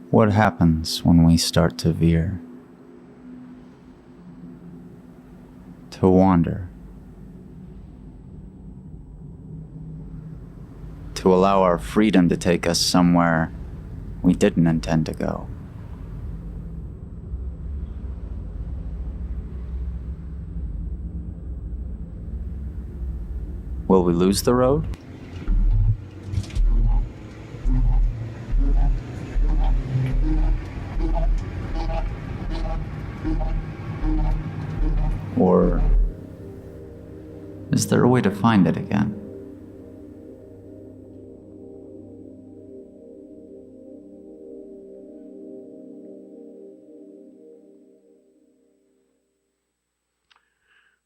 What happens when we start to veer? To wander? To allow our freedom to take us somewhere we didn't intend to go? Will we lose the road? Or is there a way to find it again?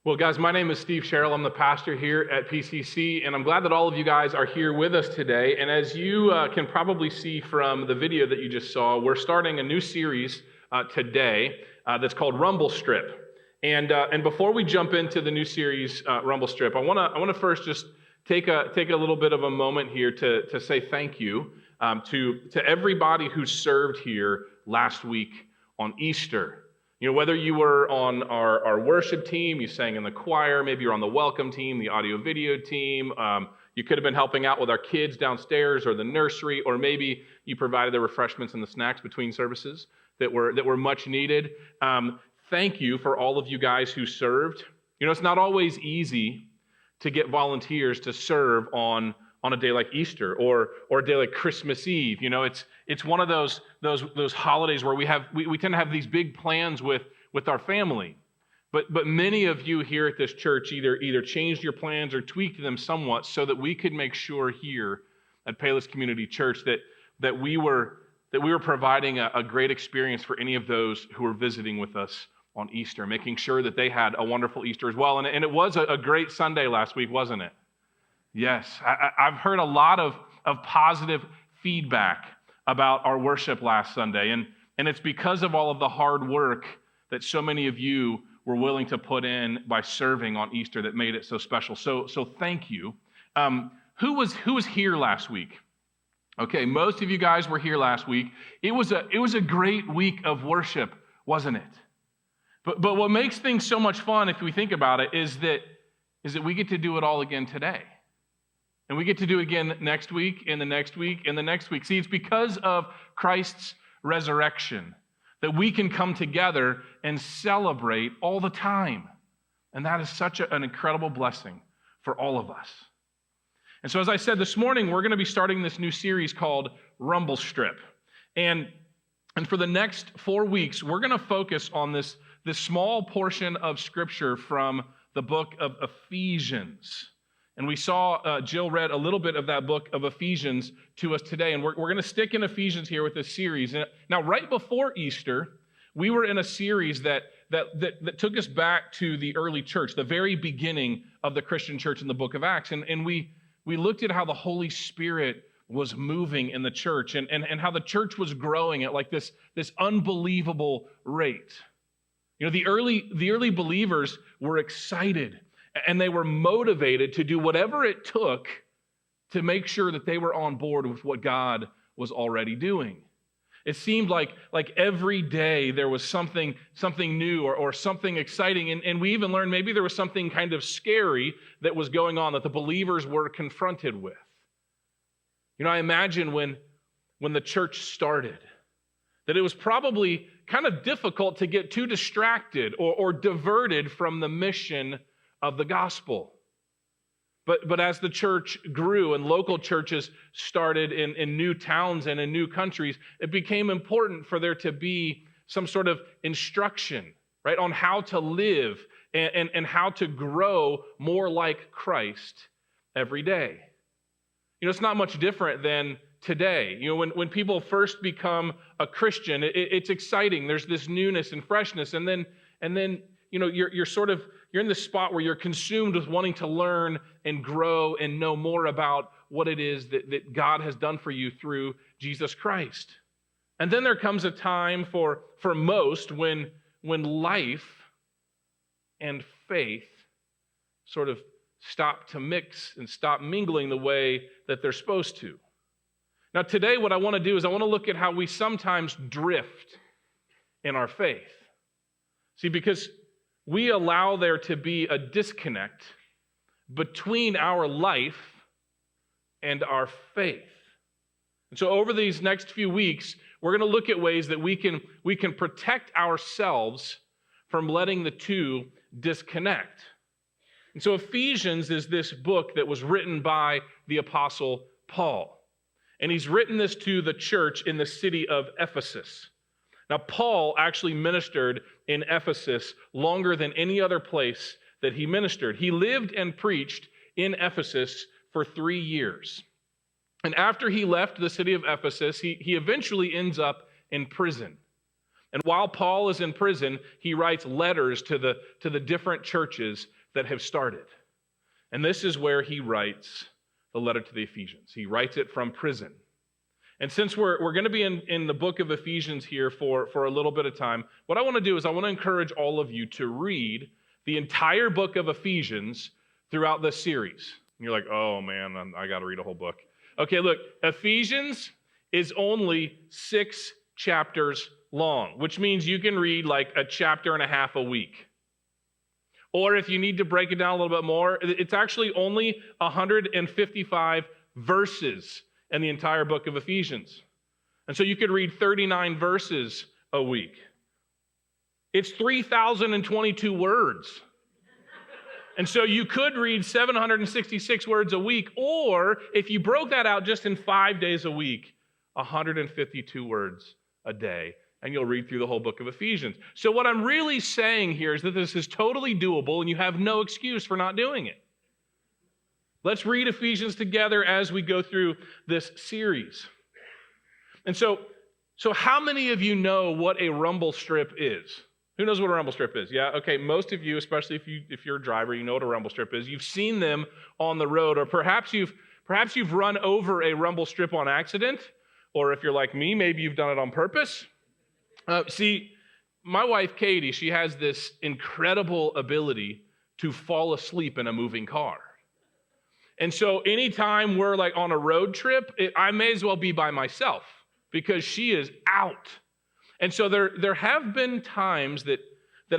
Well, guys, my name is Steve Sherrill. I'm the pastor here at PCC, and I'm glad that all of you guys are here with us today. And as you can probably see from the video that you just saw, we're starting a new series today that's called Rumble Strip. And before we jump into the new series, Rumble Strip, I want to first just take a little bit of a moment here to say thank you to everybody who served here last week on Easter. You know, whether you were on our worship team, you sang in the choir, maybe you're on the welcome team, the audio-video team, you could have been helping out with our kids downstairs or the nursery, or maybe you provided the refreshments and the snacks between services that were much needed. Thank you for all of you guys who served. You know, it's not always easy to get volunteers to serve on a day like Easter or a day like Christmas Eve. You know, it's one of those holidays where we tend to have these big plans with our family. But many of you here at this church either changed your plans or tweaked them somewhat so that we could make sure here at Payless Community Church that we were providing a great experience for any of those who were visiting with us on Easter, making sure that they had a wonderful Easter as well. And it was a great Sunday last week, wasn't it? Yes, I've heard a lot of positive feedback about our worship last Sunday, and it's because of all of the hard work that so many of you were willing to put in by serving on Easter that made it so special. So thank you. Who was here last week? Okay, most of you guys were here last week. It was a great week of worship, wasn't it? But what makes things so much fun, if we think about it, is that we get to do it all again today. And we get to do it again next week, and the next week, and the next week. See, it's because of Christ's resurrection that we can come together and celebrate all the time. And that is such an incredible blessing for all of us. And so as I said this morning, we're going to be starting this new series called Rumble Strip. And for the next 4 weeks, we're going to focus on this small portion of Scripture from the book of Ephesians. And we saw Jill read a little bit of that book of Ephesians to us today. And we're going to stick in Ephesians here with this series. Now, right before Easter, we were in a series that took us back to the early church, the very beginning of the Christian church in the book of Acts. And we looked at how the Holy Spirit was moving in the church and how the church was growing at like this unbelievable rate. You know, the early believers were excited and they were motivated to do whatever it took to make sure that they were on board with what God was already doing. It seemed like every day there was something new or something exciting. And we even learned maybe there was something kind of scary that was going on that the believers were confronted with. You know, I imagine when the church started, that it was probably kind of difficult to get too distracted or diverted from the mission of the gospel. But as the church grew and local churches started in new towns and in new countries, it became important for there to be some sort of instruction, right, on how to live and how to grow more like Christ every day. You know, it's not much different than today. You know, when people first become a Christian, it's exciting. There's this newness and freshness, and then you know, you're in this spot where you're consumed with wanting to learn and grow and know more about what it is that God has done for you through Jesus Christ. And then there comes a time for most when life and faith sort of stop to mix and stop mingling the way that they're supposed to. Now, today, what I want to do is I want to look at how we sometimes drift in our faith. See, because we allow there to be a disconnect between our life and our faith. And so over these next few weeks, we're going to look at ways that we can protect ourselves from letting the two disconnect. And so Ephesians is this book that was written by the Apostle Paul. And he's written this to the church in the city of Ephesus. Now, Paul actually ministered in Ephesus longer than any other place that he ministered. He lived and preached in Ephesus for 3 years. And after he left the city of Ephesus, he eventually ends up in prison. And while Paul is in prison, he writes letters to the different churches that have started. And this is where he writes the letter to the Ephesians. He writes it from prison. And since we're going to be in the book of Ephesians here for a little bit of time, what I want to do is I want to encourage all of you to read the entire book of Ephesians throughout this series. And you're like, oh man, I got to read a whole book. Okay, look, Ephesians is only 6 chapters long, which means you can read like a chapter and a half a week. Or if you need to break it down a little bit more, it's actually only 155 verses in the entire book of Ephesians. And so you could read 39 verses a week. It's 3,022 words. And so you could read 766 words a week, or if you broke that out just in 5 days a week, 152 words a day, and you'll read through the whole book of Ephesians. So what I'm really saying here is that this is totally doable, and you have no excuse for not doing it. Let's read Ephesians together as we go through this series. And so how many of you know what a rumble strip is? Who knows what a rumble strip is? Yeah, okay, most of you, especially if you're a driver, you know what a rumble strip is. You've seen them on the road, or perhaps you've run over a rumble strip on accident, or if you're like me, maybe you've done it on purpose. See, my wife, Katie, she has this incredible ability to fall asleep in a moving car. And so anytime we're like on a road trip, I may as well be by myself because she is out. And so there have been times that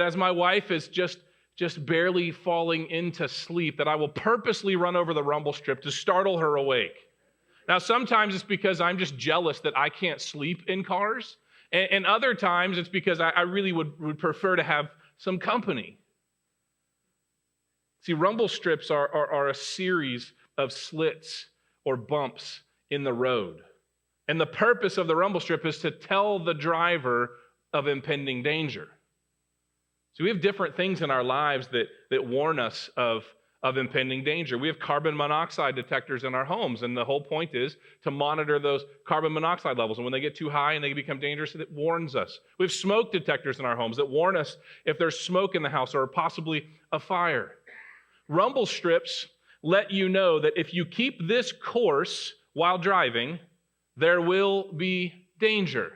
as my wife is just barely falling into sleep, that I will purposely run over the rumble strip to startle her awake. Now, sometimes it's because I'm just jealous that I can't sleep in cars. And other times it's because I really would prefer to have some company. See, rumble strips are a series of slits or bumps in the road. And the purpose of the rumble strip is to tell the driver of impending danger. So we have different things in our lives that warn us of impending danger. We have carbon monoxide detectors in our homes, and the whole point is to monitor those carbon monoxide levels. And when they get too high and they become dangerous, it warns us. We have smoke detectors in our homes that warn us if there's smoke in the house or possibly a fire. Rumble strips let you know that if you keep this course while driving, there will be danger,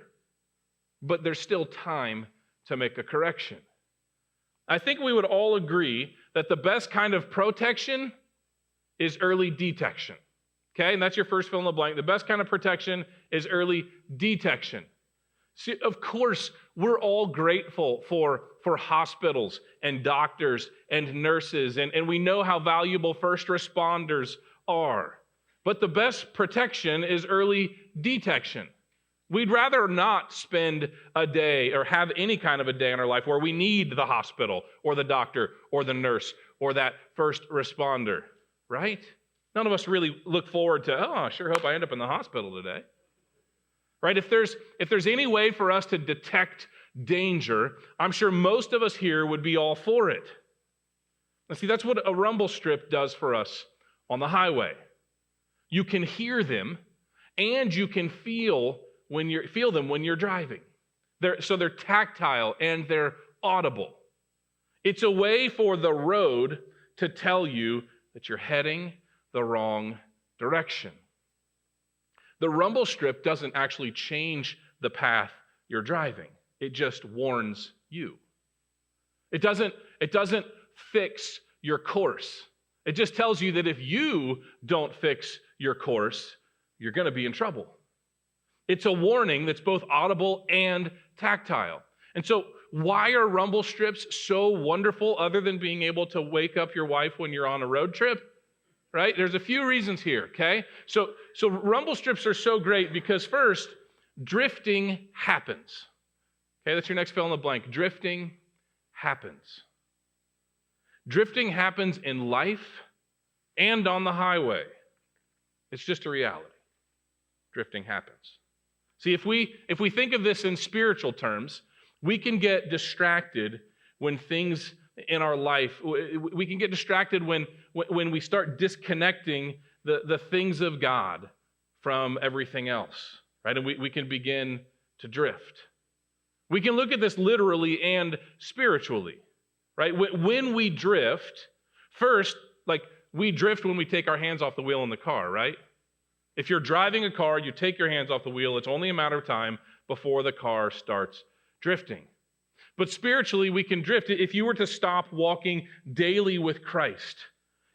but there's still time to make a correction. I think we would all agree that the best kind of protection is early detection. Okay, and that's your first fill in the blank. The best kind of protection is early detection. See, of course, we're all grateful for hospitals and doctors and nurses, and we know how valuable first responders are. But the best protection is early detection. We'd rather not spend a day or have any kind of a day in our life where we need the hospital or the doctor or the nurse or that first responder, right? None of us really look forward to, I sure hope I end up in the hospital today. Right? If there's any way for us to detect danger, I'm sure most of us here would be all for it. And see, that's what a rumble strip does for us on the highway. You can hear them, and you can feel them when you're driving. They're tactile and they're audible. It's a way for the road to tell you that you're heading the wrong direction. The rumble strip doesn't actually change the path you're driving. It just warns you. It doesn't fix your course. It just tells you that if you don't fix your course, you're going to be in trouble. It's a warning that's both audible and tactile. And so why are rumble strips so wonderful other than being able to wake up your wife when you're on a road trip? Right? There's a few reasons here, okay? So rumble strips are so great because first, drifting happens. Okay, that's your next fill in the blank. Drifting happens. Drifting happens in life and on the highway. It's just a reality. Drifting happens. See, if we think of this in spiritual terms, we can get distracted when things in our life, we can get distracted when we start disconnecting the things of God from everything else, right? And we can begin to drift. We can look at this literally and spiritually, right? When we drift, first, like we drift when we take our hands off the wheel in the car, right? If you're driving a car, you take your hands off the wheel, it's only a matter of time before the car starts drifting. But spiritually, we can drift. If you were to stop walking daily with Christ,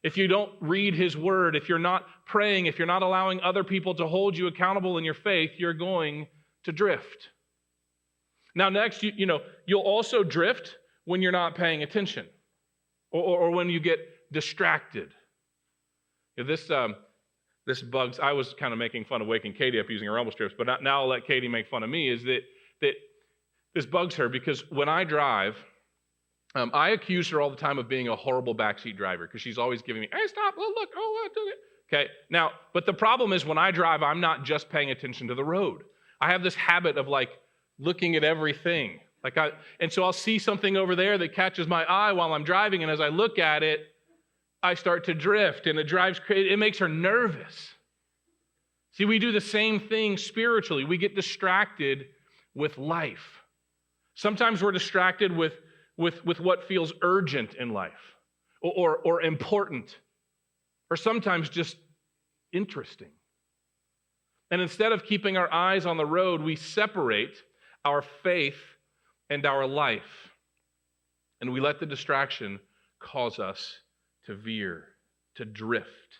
if you don't read his word, if you're not praying, if you're not allowing other people to hold you accountable in your faith, you're going to drift. Now, next, you'll also drift when you're not paying attention or when you get distracted. This bugs, I was kind of making fun of waking Katie up using her rumble strips, but now I'll let Katie make fun of me, is that this bugs her because when I drive, I accuse her all the time of being a horrible backseat driver because she's always giving me, hey, stop, oh, look, oh, do it. Okay, now, but the problem is when I drive, I'm not just paying attention to the road. I have this habit of like looking at everything. And so I'll see something over there that catches my eye while I'm driving, and as I look at it, I start to drift, and it makes her nervous. See, we do the same thing spiritually. We get distracted with life. Sometimes we're distracted with what feels urgent in life or important, or sometimes just interesting. And instead of keeping our eyes on the road, we separate our faith and our life, and we let the distraction cause us to veer, to drift.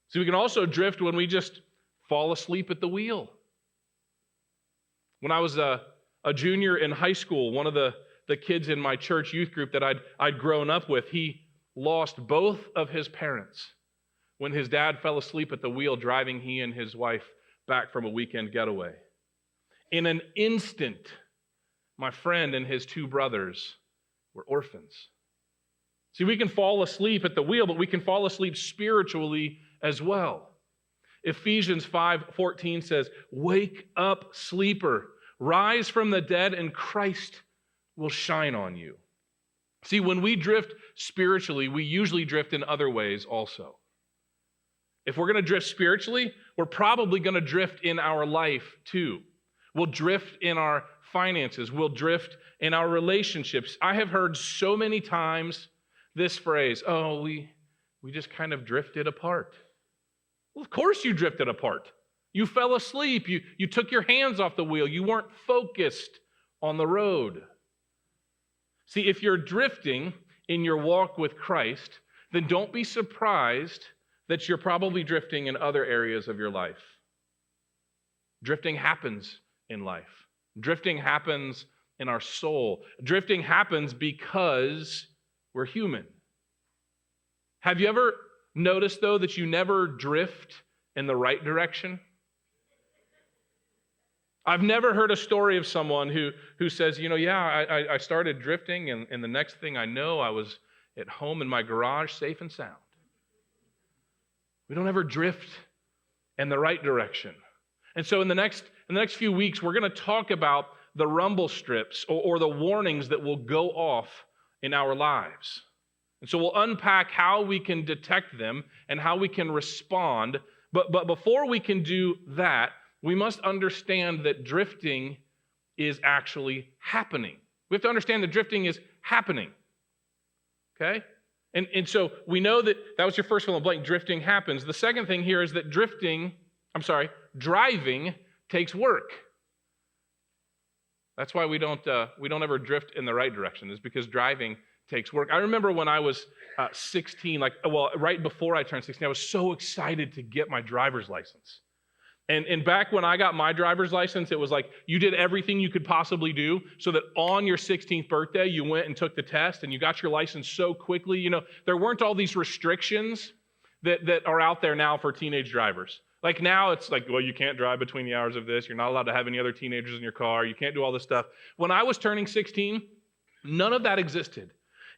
So we can also drift when we just fall asleep at the wheel. When I was a junior in high school, one of the kids in my church youth group that I'd grown up with, he lost both of his parents when his dad fell asleep at the wheel driving he and his wife back from a weekend getaway. In an instant, my friend and his two brothers were orphans. See, we can fall asleep at the wheel, but we can fall asleep spiritually as well. Ephesians 5:14 says, "Wake up, sleeper, rise from the dead, and Christ will shine on you." See, when we drift spiritually, we usually drift in other ways also. If we're going to drift spiritually, we're probably going to drift in our life too. We'll drift in our finances. We'll drift in our relationships. I have heard so many times this phrase, oh, we just kind of drifted apart. Well, of course you drifted apart. You fell asleep. You took your hands off the wheel. You weren't focused on the road. See, if you're drifting in your walk with Christ, then don't be surprised that you're probably drifting in other areas of your life. Drifting happens in life. Drifting happens in our soul. Drifting happens because we're human. Have you ever noticed, though, that you never drift in the right direction? I've never heard a story of someone who says, I started drifting, and the next thing I know, I was at home in my garage, safe and sound. We don't ever drift in the right direction. And so in the next few weeks, we're going to talk about the rumble strips or the warnings that will go off in our lives. And so we'll unpack how we can detect them and how we can respond. But before we can do that, we must understand that drifting is actually happening. We have to understand that drifting is happening. Okay? And so we know that was your first fill in the blank, drifting happens. The second thing here is that driving takes work. That's why we don't ever drift in the right direction, is because driving takes work. I remember when I was 16, right before I turned 16, I was so excited to get my driver's license. And back when I got my driver's license, it was like you did everything you could possibly do so that on your 16th birthday, you went and took the test and you got your license so quickly. You know, there weren't all these restrictions that are out there now for teenage drivers. Like now it's like, well, you can't drive between the hours of this. You're not allowed to have any other teenagers in your car. You can't do all this stuff. When I was turning 16, none of that existed.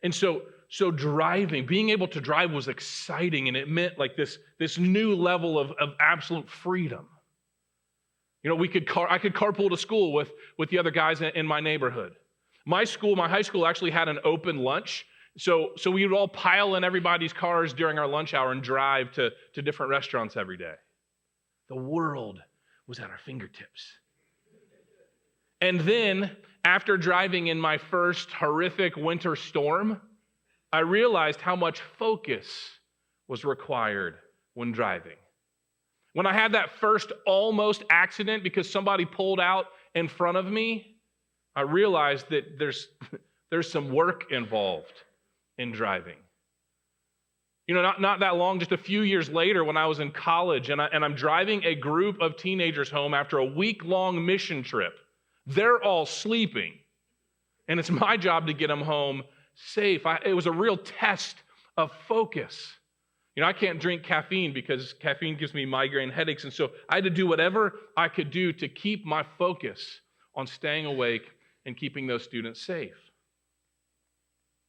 And so driving, being able to drive was exciting, and it meant like this new level of absolute freedom. You know, I could carpool to school with the other guys in my neighborhood. My high school actually had an open lunch. So we would all pile in everybody's cars during our lunch hour and drive to different restaurants every day. The world was at our fingertips. And then, after driving in my first horrific winter storm, I realized how much focus was required when driving. When I had that first almost accident because somebody pulled out in front of me, I realized that there's some work involved in driving. You know, not that long, just a few years later when I was in college and I'm driving a group of teenagers home after a week-long mission trip. They're all sleeping, and it's my job to get them home safe. It was a real test of focus. You know, I can't drink caffeine because caffeine gives me migraine headaches, and so I had to do whatever I could do to keep my focus on staying awake and keeping those students safe.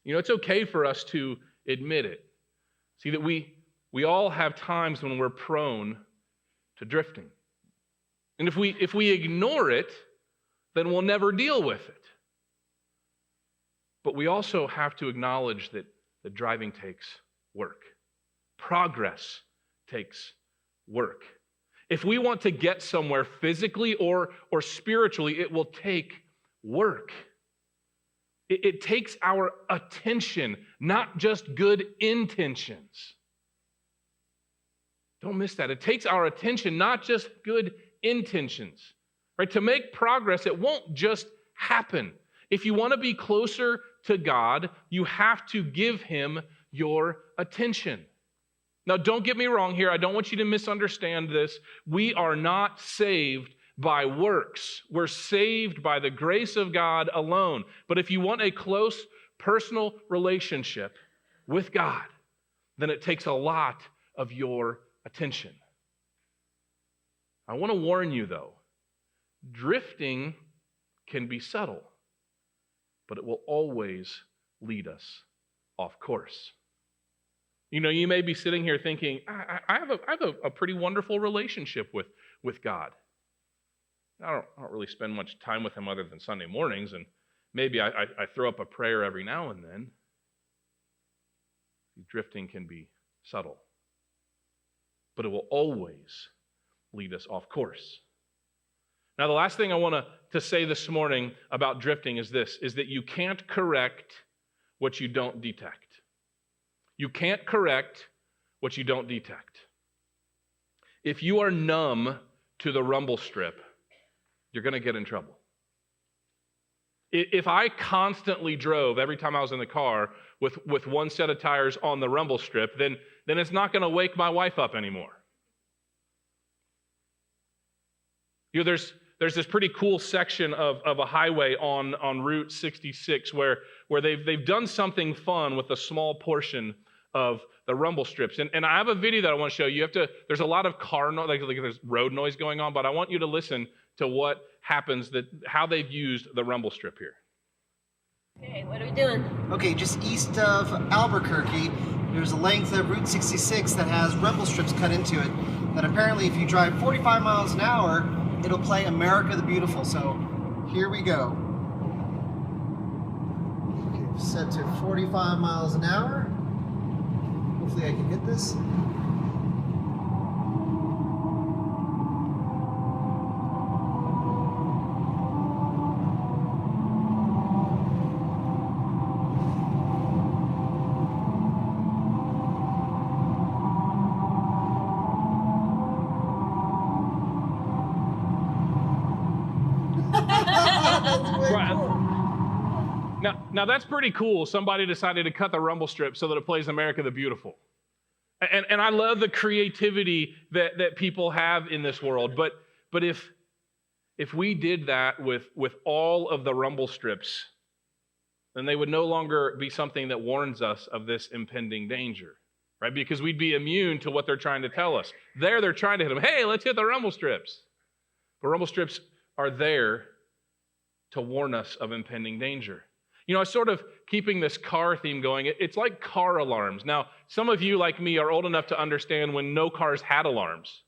You know, it's okay for us to admit it. See, that we all have times when we're prone to drifting. And if we ignore it, then we'll never deal with it. But we also have to acknowledge that driving takes work. Progress takes work. If we want to get somewhere physically or spiritually, it will take work. It takes our attention, not just good intentions. Don't miss that. It takes our attention, not just good intentions. Right? To make progress, it won't just happen. If you want to be closer to God, you have to give Him your attention. Now, don't get me wrong here. I don't want you to misunderstand this. We are not saved by works. We're saved by the grace of God alone. But if you want a close personal relationship with God, then it takes a lot of your attention. I want to warn you, though, drifting can be subtle, but it will always lead us off course. You know, you may be sitting here thinking, I have a pretty wonderful relationship with God. I don't really spend much time with Him other than Sunday mornings, and maybe I throw up a prayer every now and then. Drifting can be subtle, but it will always lead us off course. Now, the last thing I want to say this morning about drifting is this, is that you can't correct what you don't detect. You can't correct what you don't detect. If you are numb to the rumble strip, you're going to get in trouble. If I constantly drove every time I was in the car with one set of tires on the rumble strip, then it's not going to wake my wife up anymore. You know, there's this pretty cool section of a highway on Route 66 where they've done something fun with a small portion of the rumble strips. And I have a video that I want to show you. There's a lot of car noise, like there's road noise going on, but I want you to listen to what happens, how they've used the rumble strip here. Okay, what are we doing? Okay, just east of Albuquerque, there's a length of Route 66 that has rumble strips cut into it, that apparently if you drive 45 miles an hour, it'll play America the Beautiful. So here we go. Okay, set to 45 miles an hour. Hopefully I can hit this. Now that's pretty cool. Somebody decided to cut the rumble strip so that it plays America the Beautiful. And I love the creativity that people have in this world. But if we did that with all of the rumble strips, then they would no longer be something that warns us of this impending danger, right? Because we'd be immune to what they're trying to tell us. They're trying to hit them. Hey, let's hit the rumble strips. But rumble strips are there to warn us of impending danger. You know, I sort of keeping this car theme going. It's like car alarms. Now, some of you, like me, are old enough to understand when no cars had alarms.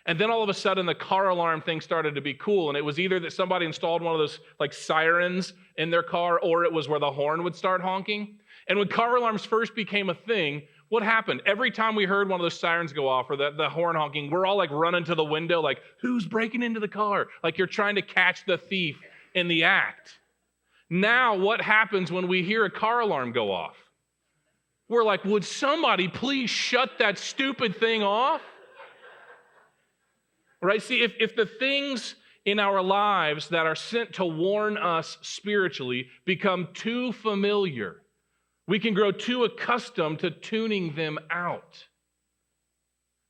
And then all of a sudden, the car alarm thing started to be cool. And it was either that somebody installed one of those like sirens in their car, or it was where the horn would start honking. And when car alarms first became a thing, what happened? Every time we heard one of those sirens go off or the horn honking, we're all like running to the window, like, who's breaking into the car? Like you're trying to catch the thief in the act. Now, what happens when we hear a car alarm go off? We're like, would somebody please shut that stupid thing off? Right? See, if the things in our lives that are sent to warn us spiritually become too familiar, we can grow too accustomed to tuning them out.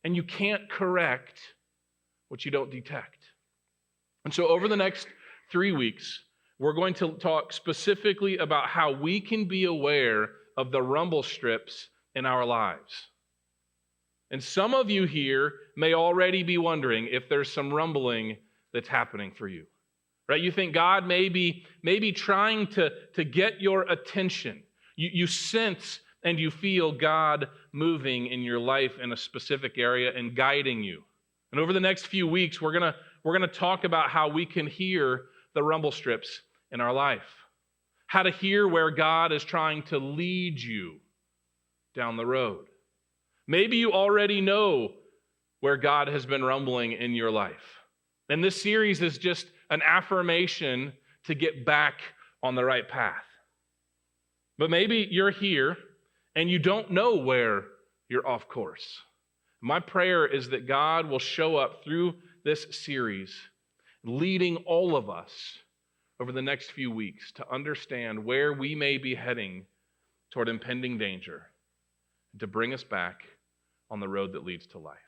And you can't correct what you don't detect. And so over the next 3 weeks, we're going to talk specifically about how we can be aware of the rumble strips in our lives. And some of you here may already be wondering if there's some rumbling that's happening for you, right? You think God may be trying to get your attention. You sense and you feel God moving in your life in a specific area and guiding you. And over the next few weeks, we're gonna talk about how we can hear the rumble strips in our life, how to hear where God is trying to lead you down the road. Maybe you already know where God has been rumbling in your life. And this series is just an affirmation to get back on the right path. But maybe you're here and you don't know where you're off course. My prayer is that God will show up through this series, leading all of us over the next few weeks to understand where we may be heading toward impending danger, to bring us back on the road that leads to life.